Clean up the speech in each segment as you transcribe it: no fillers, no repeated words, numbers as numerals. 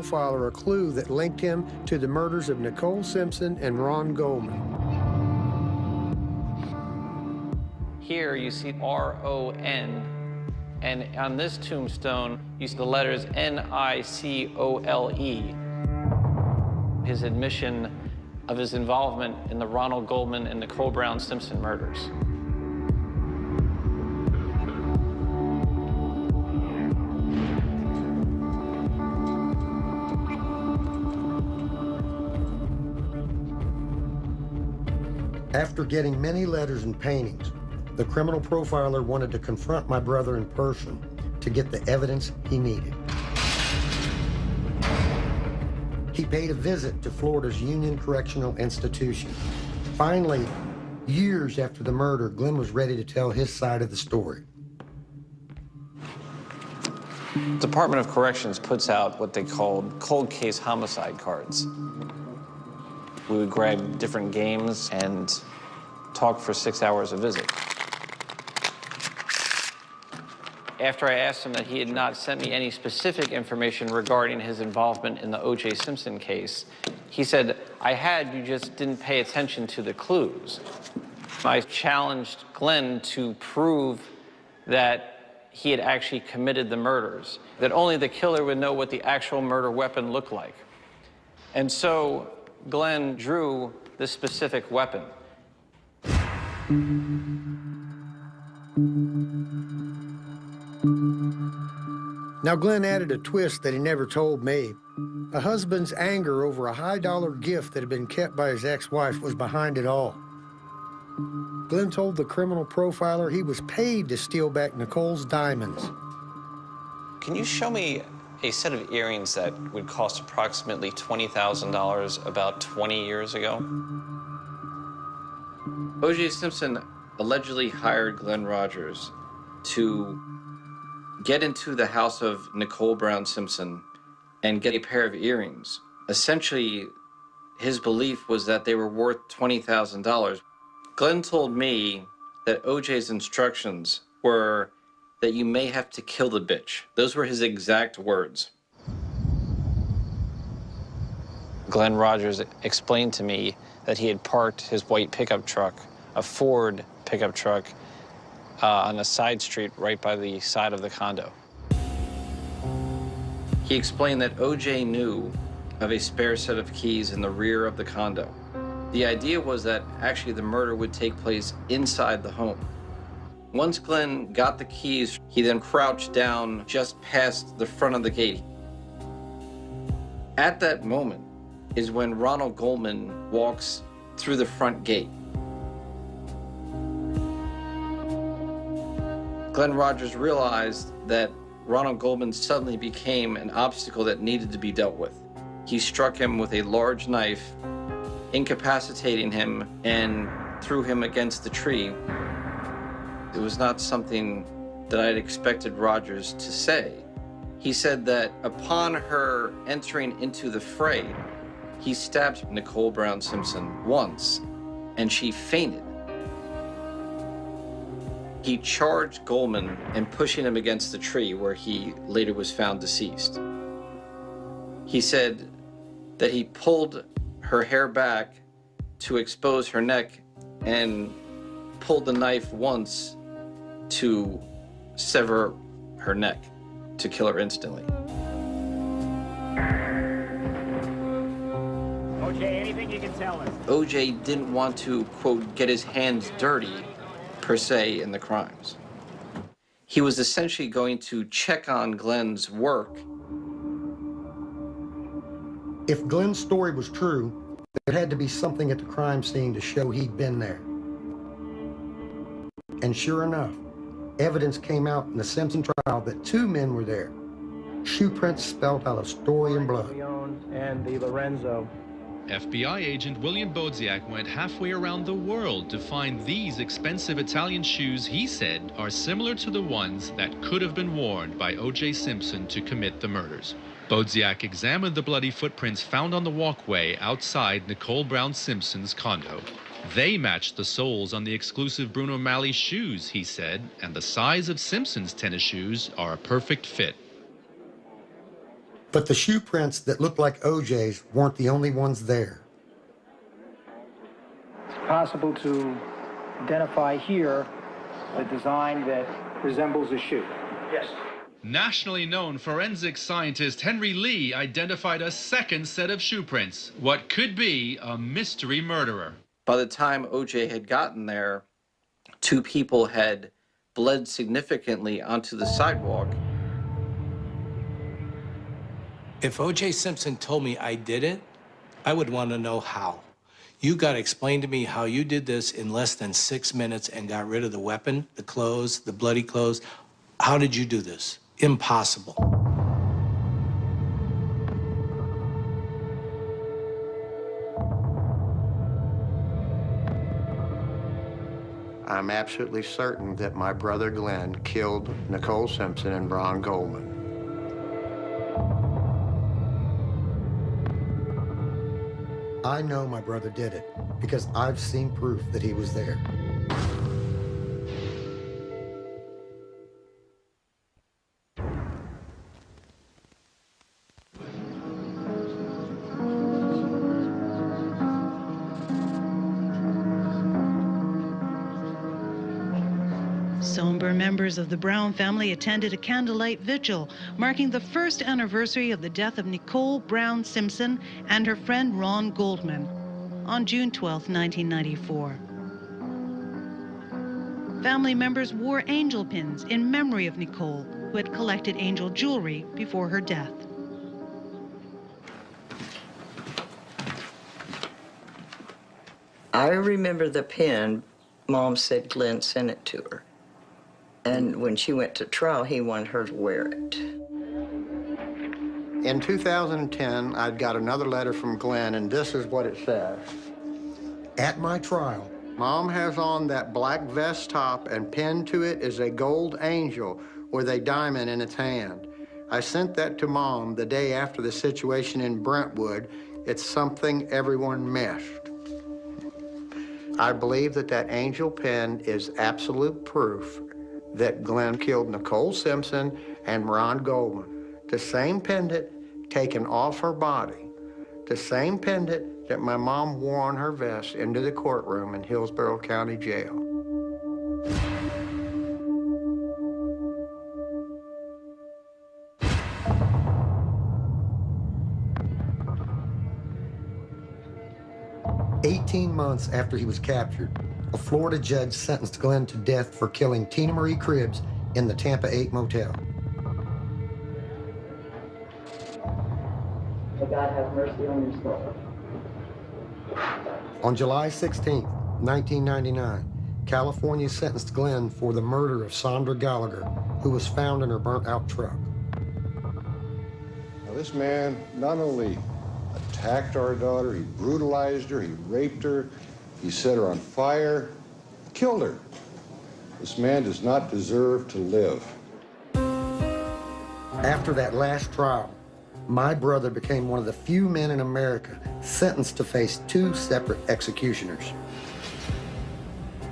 profiler a clue that linked him to the murders of Nicole Simpson and Ron Goldman. Here you see R-O-N, and on this tombstone, you see the letters N-I-C-O-L-E. His admission of his involvement in the Ronald Goldman and Nicole Brown Simpson murders. After getting many letters and paintings, the criminal profiler wanted to confront my brother in person to get the evidence he needed. He paid a visit to Florida's Union Correctional Institution. Finally, years after the murder, Glenn was ready to tell his side of the story. Department of Corrections puts out what they called cold case homicide cards. We would grab different games and talk for 6 hours a visit. After I asked him that he had not sent me any specific information regarding his involvement in the O.J. Simpson case, he said, I had, you just didn't pay attention to the clues. I challenged Glenn to prove that he had actually committed the murders, that only the killer would know what the actual murder weapon looked like. And so Glenn drew this specific weapon. Now, Glenn added a twist that he never told me. A husband's anger over a high-dollar gift that had been kept by his ex-wife was behind it all. Glenn told the criminal profiler he was paid to steal back Nicole's diamonds. Can you show me a set of earrings that would cost approximately $20,000 about 20 years ago? O.J. Simpson allegedly hired Glenn Rogers to get into the house of Nicole Brown Simpson and get a pair of earrings. Essentially, his belief was that they were worth $20,000. Glenn told me that O.J.'s instructions were that you may have to kill the bitch. Those were his exact words. Glenn Rogers explained to me that he had parked his white pickup truck, a Ford pickup truck, on a side street right by the side of the condo. He explained that O.J. knew of a spare set of keys in the rear of the condo. The idea was that actually the murder would take place inside the home. Once Glenn got the keys, he then crouched down just past the front of the gate. At that moment is when Ronald Goldman walks through the front gate. Glenn Rogers realized that Ronald Goldman suddenly became an obstacle that needed to be dealt with. He struck him with a large knife, incapacitating him, and threw him against the tree. It was not something that I had expected Rogers to say. He said that upon her entering into the fray, he stabbed Nicole Brown Simpson once, and she fainted. He charged Goldman and pushing him against the tree where he later was found deceased. He said that he pulled her hair back to expose her neck and pulled the knife once to sever her neck to kill her instantly. OJ, anything you can tell us? OJ didn't want to, quote, get his hands dirty, per se, in the crimes. He was essentially going to check on Glenn's work. If Glenn's story was true, there had to be something at the crime scene to show he'd been there. And sure enough, evidence came out in the Simpson trial that two men were there. Shoe prints spelled out a story in blood. And the Lorenzo. FBI agent William Bodziak went halfway around the world to find these expensive Italian shoes he said are similar to the ones that could have been worn by O.J. Simpson to commit the murders. Bodziak examined the bloody footprints found on the walkway outside Nicole Brown Simpson's condo. They matched the soles on the exclusive Bruno Malley shoes, he said, and the size of Simpson's tennis shoes are a perfect fit. But the shoe prints that looked like OJ's weren't the only ones there. It's possible to identify here a design that resembles a shoe. Yes. Nationally known forensic scientist Henry Lee identified a second set of shoe prints, what could be a mystery murderer. By the time OJ had gotten there, two people had bled significantly onto the sidewalk. If O.J. Simpson told me I did it, I would want to know how. You got to explain to me how you did this in less than 6 minutes and got rid of the weapon, the clothes, the bloody clothes. How did you do this? Impossible. I'm absolutely certain that my brother Glenn killed Nicole Simpson and Ron Goldman. I know my brother did it because I've seen proof that he was there. Somber members of the Brown family attended a candlelight vigil marking the first anniversary of the death of Nicole Brown Simpson and her friend Ron Goldman on June 12, 1994. Family members wore angel pins in memory of Nicole, who had collected angel jewelry before her death. I remember the pin. Mom said Glenn sent it to her. And when she went to trial, he wanted her to wear it. In 2010, I'd got another letter from Glenn, and this is what it says. At my trial, Mom has on that black vest top, and pinned to it is a gold angel with a diamond in its hand. I sent that to Mom the day after the situation in Brentwood. It's something everyone missed. I believe that that angel pin is absolute proof that Glenn killed Nicole Simpson and Ron Goldman. The same pendant taken off her body. The same pendant that my mom wore on her vest into the courtroom in Hillsborough County Jail. "18 months after he was captured, a Florida judge sentenced Glenn to death for killing Tina Marie Cribbs in the Tampa 8 motel. May God have mercy on your soul. On July 16, 1999, California sentenced Glenn for the murder of Sandra Gallagher, who was found in her burnt-out truck. Now, this man not only attacked our daughter, he brutalized her, he raped her, he set her on fire, killed her. This man does not deserve to live. After that last trial, my brother became one of the few men in America sentenced to face 2 separate executioners.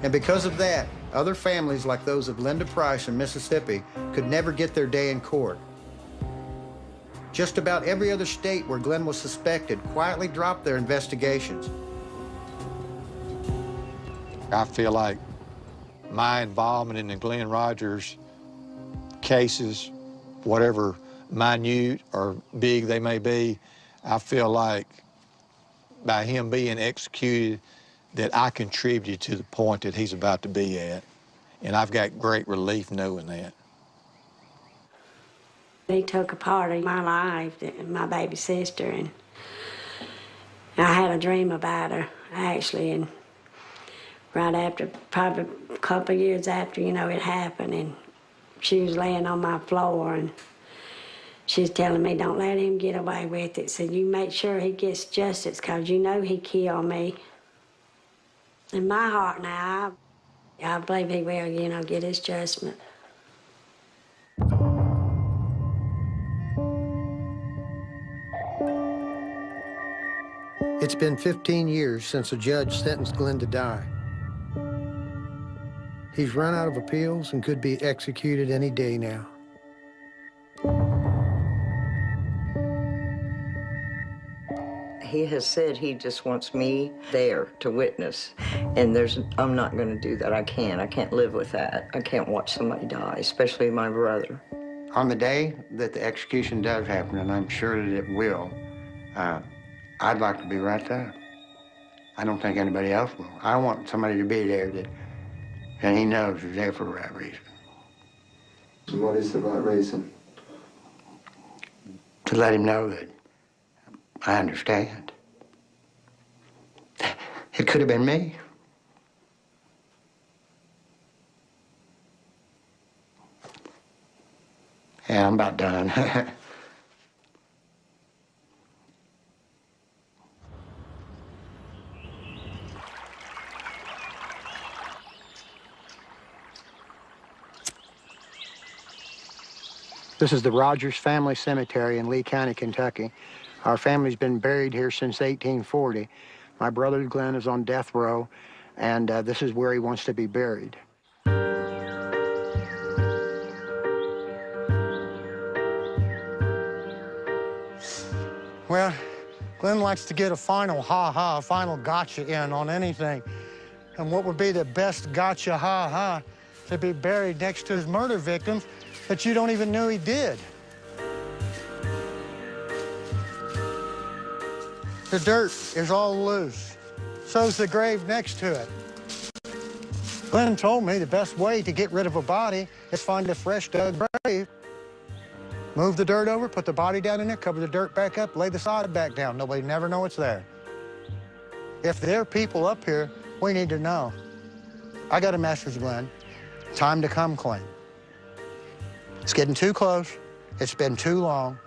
And because of that, other families like those of Linda Price in Mississippi could never get their day in court. Just about every other state where Glenn was suspected quietly dropped their investigations. I feel like my involvement in the Glenn Rogers cases, whatever minute or big they may be, I feel like by him being executed that I contributed to the point that he's about to be at. And I've got great relief knowing that. He took a part of my life, my baby sister, and I had a dream about her, actually, and right after, probably a couple of years after, you know, it happened, and she was laying on my floor, and she was telling me, don't let him get away with it. Said, you make sure he gets justice, because you know he killed me. In my heart now, I believe he will, you know, get his judgment. It's been 15 years since a judge sentenced Glenn to die. He's run out of appeals and could be executed any day now. He has said he just wants me there to witness, and I'm not going to do that. I can't live with that. I can't watch somebody die, especially my brother. On the day that the execution does happen, and I'm sure that it will, I'd like to be right there. I don't think anybody else will. I want somebody to be there and he knows is there for the right reason. What is the right reason? To let him know that I understand. It could have been me. Yeah, I'm about done. This is the Rogers Family Cemetery in Lee County, Kentucky. Our family's been buried here since 1840. My brother Glenn is on death row, and this is where he wants to be buried. Well, Glenn likes to get a final ha-ha, a final gotcha in on anything. And what would be the best gotcha ha-ha to be buried next to his murder victims that you don't even know he did. The dirt is all loose. So's the grave next to it. Glenn told me the best way to get rid of a body is find a fresh dug grave. Move the dirt over, put the body down in there, cover the dirt back up, lay the sod back down. Nobody never know it's there. If there are people up here, we need to know. I got a message, Glenn. Time to come clean. It's getting too close. It's been too long.